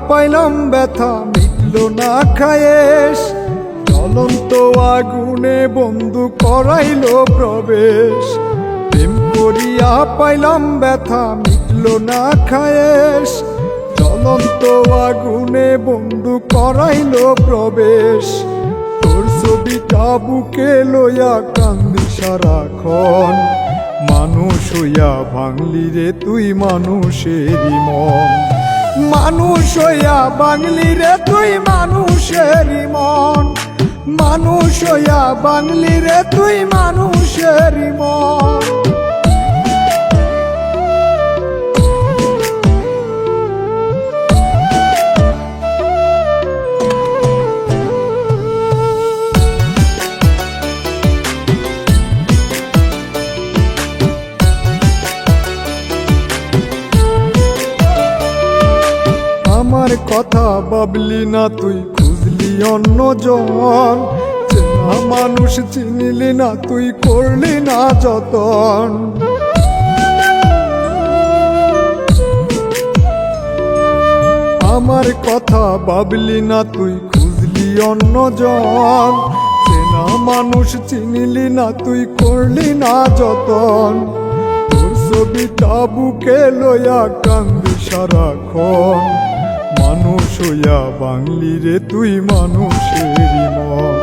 পাইলাম ব্যথা মিটলো না খায়েশ, জ্বলন্ত আগুনে বন্ধু করাইলো প্রবেশ। প্রেম করিয়া পাইলাম ব্যথা মিটলো না খায়েশ, জ্বলন্ত আগুনে বন্ধু করাইলো প্রবেশ। তোর ছবিটা বুকে লইয়া কান্দি সারাক্ষণ, মানুষ হইয়া ভাঙলি রে তুই মানুষেরই মন। মানুষ হইয়া ভাঙলি রে তুই মানুষেরই মন, মানুষ হইয়া ভাঙলি রে তুই মানুষেরই মন। আমার কথা ভাবলি না তুই, খুঁজলি অন্যজন, চেনা মানুষ চিনিলি না তুই, করলি না যতন। আমার কথা ভাবলি না তুই, খুঁজলি অন্যজন, চেনা মানুষ চিনিলি না তুই, করলি না যতন। তোর ছবিটা বুকে লইয়া কান্দি সারাক্ষণ, মানুষ হইয়া ভাঙলি রে তুই মানুষেরই মন।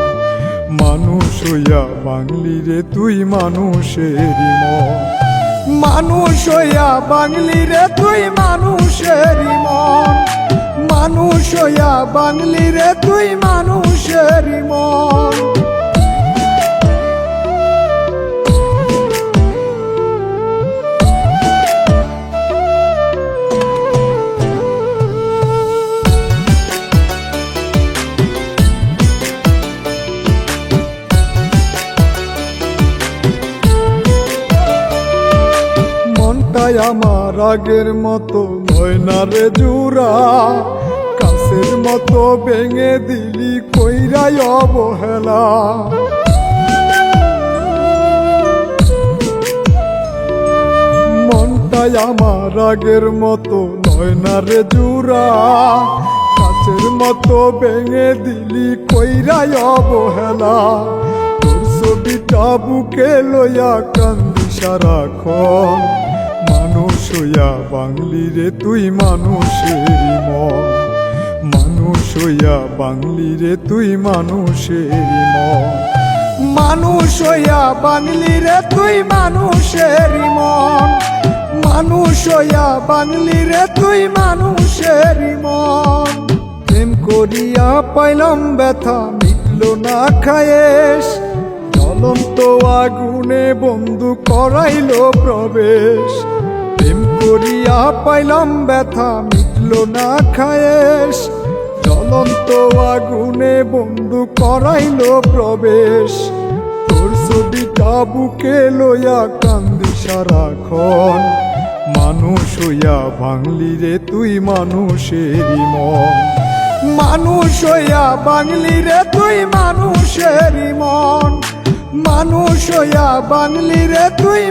মানুষ হইয়া ভাঙলি রে তুই মানুষেরই মন, মানুষ হইয়া ভাঙলি রে তুই মানুষেরই মন, মানুষ হইয়া ভাঙলি রে তুই মানুষেরই মন। মনটাই আমার আগের মতো নয় না রে জুরা, কাছের মতো ভেঙে দিলি কইরাই অবহেলা। মনটাই আমার আগের মতো নয় না রে জুরা, কাছের মতো ভেঙে দিলি কইরাই অবহেলা। তোর ছবিটা বুকে লইয়া কান্দি সারাক্ষণ, মানুষ হইয়া ভাঙলি রে তুই মানুষেরই মন। মানুষ হইয়া ভাঙলি রে তুই মানুষেরই মন, মানুষ হইয়া ভাঙলি রে তুই মানুষেরই মন, মানুষ হইয়া ভাঙলি রে তুই মানুষেরই মন। প্রেম করিয়া পাইলাম ব্যথা মিটলো না খায়েশ, জ্বলন্ত আগুনে বন্ধু করাইলো প্রবেশ। প্রেম করিয়া পাইলাম ব্যথা মিটলো না খায়েশ, জ্বলন্ত আগুনে বন্ধু করাইলো প্রবেশ। তোর ছবিটা বুকে লইয়া কান্দি সারাক্ষণ, মানুষ হইয়া ভাঙলি রে তুই মানুষেরই মন। মানুষ হইয়া ভাঙলি রে তুই মানুষেরই মন, মানুষ হইয়া ভাঙলি রে তুই